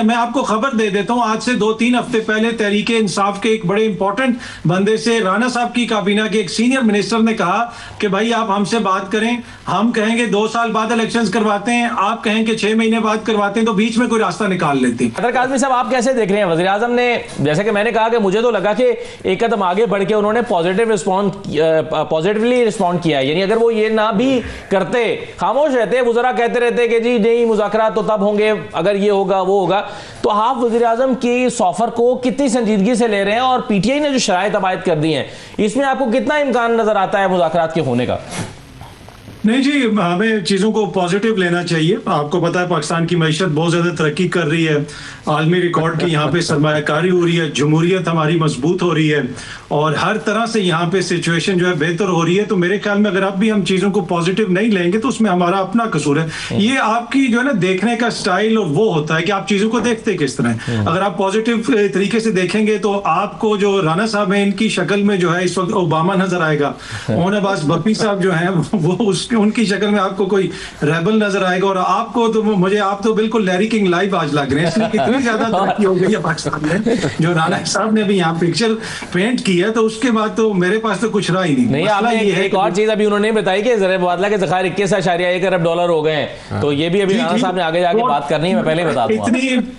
मैं आपको खबर दे देता हूं, आज से 2-3 हफ्ते पहले तहरीके इंसाफ के एक बड़े इंपॉर्टेंट बंदे से राणा साहब की काबीना के एक सीनियर मिनिस्टर ने कहा कि भाई आप हमसे बात करें, हम कहेंगे 2 साल बाद इलेक्शंस करवाते हैं, आप कहें कि 6 महीने बाद करवाते हैं, तो बीच में कोई रास्ता निकाल लेते हैं। अदर काज़मी साहब, आप कैसे देख रहे हैं? वज़ीर आज़म ने, जैसे कि मैंने कहा कि मुझे तो लगा कि एक कदम आगे बढ़ के उन्होंने पॉजिटिवली रिस्पॉन्ड किया है। यानी अगर वो ये ना भी करते, खामोश रहते, वज़रा कहते रहते कि जी नहीं मुज़ाकरात तो तब होंगे अगर ये होगा वो होगा, तो आप वज़ीर आज़म की इस ऑफर को कितनी संजीदगी से ले रहे हैं? और पीटीआई ने जो शराइत आयद कर दी हैं, इसमें आपको कितना इम्कान नजर आता है मुज़ाकरात के होने का? नहीं जी, हमें चीज़ों को पॉजिटिव लेना चाहिए। आपको पता है पाकिस्तान की मईशत बहुत ज़्यादा तरक्की कर रही है, आलमी रिकॉर्ड की यहाँ पे सरमायाकारी हो रही है, जमहूरियत हमारी मजबूत हो रही है और हर तरह से यहाँ पे सिचुएशन जो है बेहतर हो रही है। तो मेरे ख्याल में अगर अब भी हम चीज़ों को पॉजिटिव नहीं लेंगे तो उसमें हमारा अपना कसूर है। ये आपकी जो है ना देखने का स्टाइल और वो होता है कि आप चीज़ों को देखते किस तरह। अगर आप पॉजिटिव तरीके से देखेंगे तो आपको जो राणा साहब है इनकी शक्ल में जो है इस वक्त ओबामा नजर आएगा, ओन अब्बास भट्टी साहब जो है वो उनकी शक्ल में आपको कोई रेबल नजर आएगा, और आपको तो मुझे आप तो बिल्कुल लैरी किंग लाइव आज लग रहे हैं। इसलिए इतनी ज्यादा तरक्की हो गई है पाकिस्तान में, जो राणा साहब ने भी यहाँ पिक्चर पेंट की है, तो उसके बाद तो मेरे पास तो कुछ रहा ही नहीं। आपने एक और चीज अभी उन्होंने बताई कि ज़र मुबादला के ज़खायर 21.1 अरब डॉलर हो गए हैं, तो ये भी अभी राणा साहब ने आगे जाके बात करनी है, मैं पहले बता दूं।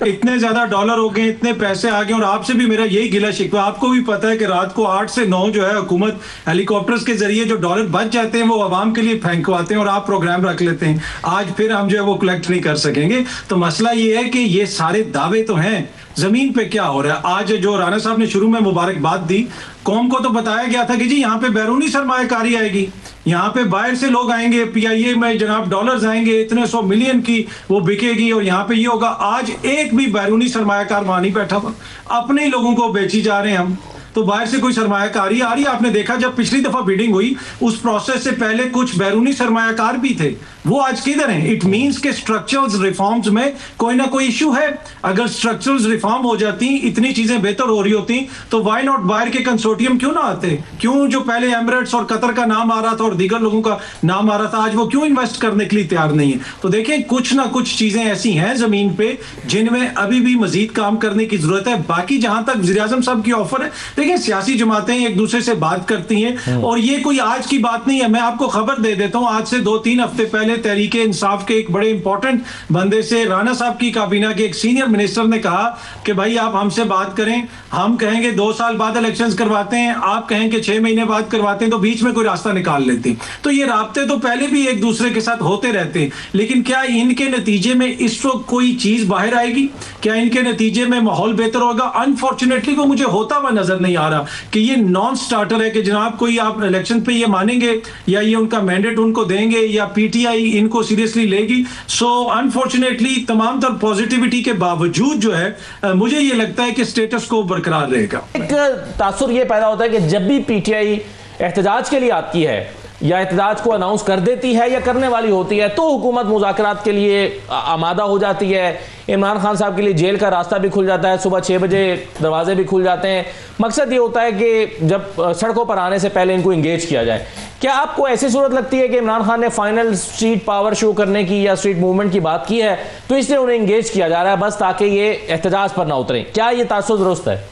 इतने ज्यादा डॉलर हो गए, इतने पैसे आ गए, और आपसे भी मेरा यही गिला शिकवा। आपको भी पता है कि रात को 8 से 9 जो है हुकूमत हेलीकॉप्टर्स के जरिए जो डॉलर बच जाते हैं वो आवाम के लिए फेंकवाते हैं और आप प्रोग्राम रख लेते हैं। आज फिर हम जो है वो कलेक्ट नहीं कर सकेंगे। तो मसला ये है कि ये सारे दावे तो हैं, जमीन पे क्या हो रहा है? आज जो राणा साहब ने शुरू में मुबारकबाद दी, कौम को तो बताया गया था कि जी यहाँ पे बैरूनी सरमायाकारी आएगी, यहाँ पे बाहर से लोग आएंगे, पीआईए में जनाब डॉलर्स आएंगे, इतने 100 मिलियन की वो बिकेगी और यहाँ पे ये होगा। आज एक भी बैरूनी सरमायाकार वहां नहीं बैठा हुआ, अपने ही लोगों को बेची जा रहे हैं हम। तो बाहर से कोई सरमायाकारी आ रही है? आपने देखा जब पिछली दफा बिडिंग हुई उस प्रोसेस से पहले कुछ बैरूनी सरमायाकार भी थे, वो आज किधर हैं? इट मींस के स्ट्रक्चरल रिफॉर्म्स में कोई ना कोई इशू है। अगर स्ट्रक्चरल रिफॉर्म हो जाती, इतनी चीजें बेहतर हो रही होती, तो व्हाई नॉट बाहर के कंसोर्टियम क्यों ना आते? क्यों जो पहले एमिरेट्स और कतर का नाम आ रहा था और दीगर लोगों का नाम आ रहा था, आज वो क्यों इन्वेस्ट करने के लिए तैयार नहीं है? तो देखें, कुछ ना कुछ चीजें ऐसी हैं जमीन पे जिनमें अभी भी मजीद काम करने की जरूरत है। बाकी जहां तक वज़ीर आज़म साहब की ऑफर है, देखिए सियासी जमातें एक दूसरे से बात करती हैं और ये कोई आज की बात नहीं है। मैं आपको खबर दे देता हूं, आज से 2-3 हफ्ते पहले तहरीके इंसाफ के एक बड़े इंपॉर्टेंट बंदे से राणा साहब की काबीना के एक सीनियर मिनिस्टर ने कहा कि भाई आप हमसे बात करें, हम कहेंगे 2 साल बाद इलेक्शंस करवाते हैं, आप कहें कि 6 महीने बाद करवाते हैं, तो बीच में कोई रास्ता निकाल लेते हैं। तो ये राब्ते तो पहले भी एक दूसरे के साथ होते रहते हैं, लेकिन क्या इनके नतीजे में इस वक्त कोई चीज बाहर आएगी? क्या इनके नतीजे में माहौल बेहतर होगा? अनफॉर्चुनेटली वो मुझे होता हुआ नजर नहीं आ रहा कि ये नॉन स्टार्टर है कि जनाब कोई आप इलेक्शन पे ये मानेंगे या ये उनका मैंडेट उनको देंगे या पीटीआई इनको सीरियसली लेगी। सो अनफॉर्चुनेटली तमाम तर पॉजिटिविटी के बावजूद जो है मुझे ये लगता है कि स्टेटस को बरकरार रहेगा। एक तासुर ये पैदा होता है कि जब भी पीटीआई एहतजाज के लिए आती है या एहतजाज को अनाउंस कर देती है या करने वाली होती है, तो हुकूमत मुज़ाकरात के लिए आमादा हो जाती है। इमरान खान साहब के लिए जेल का रास्ता भी खुल जाता है, सुबह 6 बजे दरवाजे भी खुल जाते हैं। मकसद ये होता है कि जब सड़कों पर आने से पहले इनको इंगेज किया जाए। क्या आपको ऐसी सूरत लगती है कि इमरान खान ने फाइनल स्ट्रीट पावर शो करने की या स्ट्रीट मूवमेंट की बात की है, तो इसलिए उन्हें इंगेज किया जा रहा है बस ताकि ये एहतजाज पर ना उतरें? क्या ये तासुर दुरुस्त है?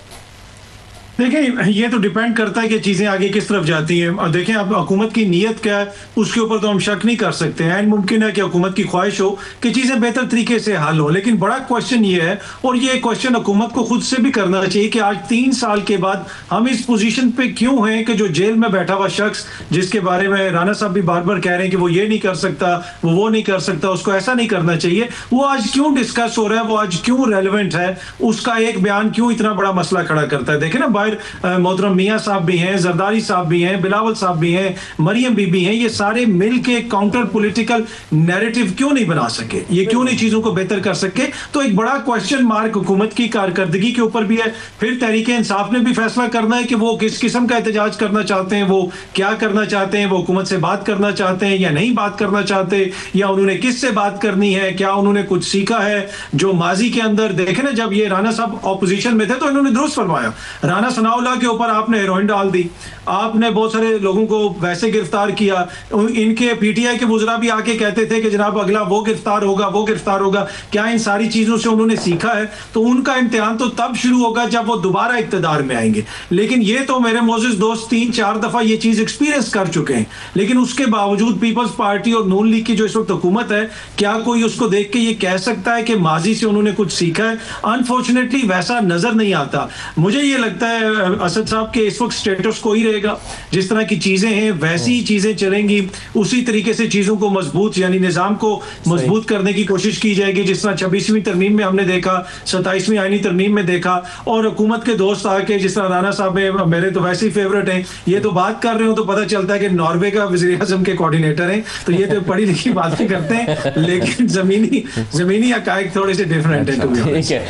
देखिए, ये तो डिपेंड करता है कि चीजें आगे किस तरफ जाती हैं। और देखें, अब हुकूमत की नीयत क्या है उसके ऊपर तो हम शक नहीं कर सकते हैं। मुमकिन है कि हुकूमत की ख्वाहिश हो कि चीजें बेहतर तरीके से हल हो, लेकिन बड़ा क्वेश्चन ये है, और ये क्वेश्चन हुकूमत को खुद से भी करना चाहिए कि आज 3 साल के बाद हम इस पोजीशन पे क्यों हैं कि जो जेल में बैठा हुआ शख्स, जिसके बारे में राणा साहब भी बार बार कह रहे हैं कि वो ये नहीं कर सकता, वो नहीं कर सकता, उसको ऐसा नहीं करना चाहिए, वो आज क्यों डिस्कस हो रहा है, वो आज क्यों रेलिवेंट है, उसका एक बयान क्यों इतना बड़ा मसला खड़ा करता है? देखे ना, बाहर मोहतरम मियां साहब भी हैं, जरदारी साहब भी हैं, बिलावल साहब भी हैं, मरियम बीबी हैं, ये सारे मिलके काउंटर पॉलिटिकल नैरेटिव क्यों नहीं बना सके? ये क्यों नहीं चीजों को बेहतर कर सके? तो एक बड़ा क्वेश्चन मार्क हुकूमत की कारकर्दगी के ऊपर भी है। फिर तहरीके इंसाफ ने भी फैसला करना है कि वो किस किस्म का एहतजाज करना चाहते हैं, वो क्या करना चाहते हैं, वो हुकूमत से बात करना चाहते हैं या नहीं बात करना चाहते, या उन्होंने किससे बात करनी है, क्या उन्होंने कुछ सीखा है जो माजी के अंदर। देखे ना, जब ये राणा साहब ऑपोजिशन में थे तो इन्होंने दुरुस्त फरमाया। राणा सनाउल्लाह के ऊपर आपने हेरोइन डाल दी, आपने बहुत सारे लोगों को वैसे गिरफ्तार किया। इनके पीटीआई के वुज़रा भी आके कहते थे कि जनाब अगला वो गिरफ्तार होगा, वो गिरफ्तार होगा। क्या इन सारी चीजों से उन्होंने सीखा है? तो उनका इम्तिहान तो तब शुरू होगा जब वो दोबारा इक्तदार में आएंगे। लेकिन ये तो मेरे मोअज़्ज़िज़ दोस्त 3-4 दफा ये चीज एक्सपीरियंस कर चुके हैं। लेकिन उसके बावजूद पीपल्स पार्टी और नून लीग की जो इस वक्त हुकूमत है, क्या कोई उसको देख के ये कह सकता है कि माजी से उन्होंने कुछ सीखा है? अनफॉर्चुनेटली वैसा नजर नहीं आता। मुझे ये लगता है असद साहब के इस वक्त स्टेटस को ही रहेगा, जिस तरह की चीजें हैं वैसी ही चीजें चलेंगी, उसी तरीके से चीजों को मजबूत यानी निजाम को मजबूत करने की कोशिश की जाएगी, जिस तरह 26वीं तरमीम में हमने देखा, 27वीं आईनी तरमीम में देखा। और हुकूमत के दोस्त आके जिस तरह राना साहब मेरे तो वैसे ही फेवरेट हैं, ये तो बात कर रहे हो तो पता चलता है कि नॉर्वे का वज़ीर आज़म के कोऑर्डिनेटर हैं, तो ये तो पढ़ी लिखी बातें करते हैं, लेकिन जमीनी हकायक थोड़े से डिफरेंट है।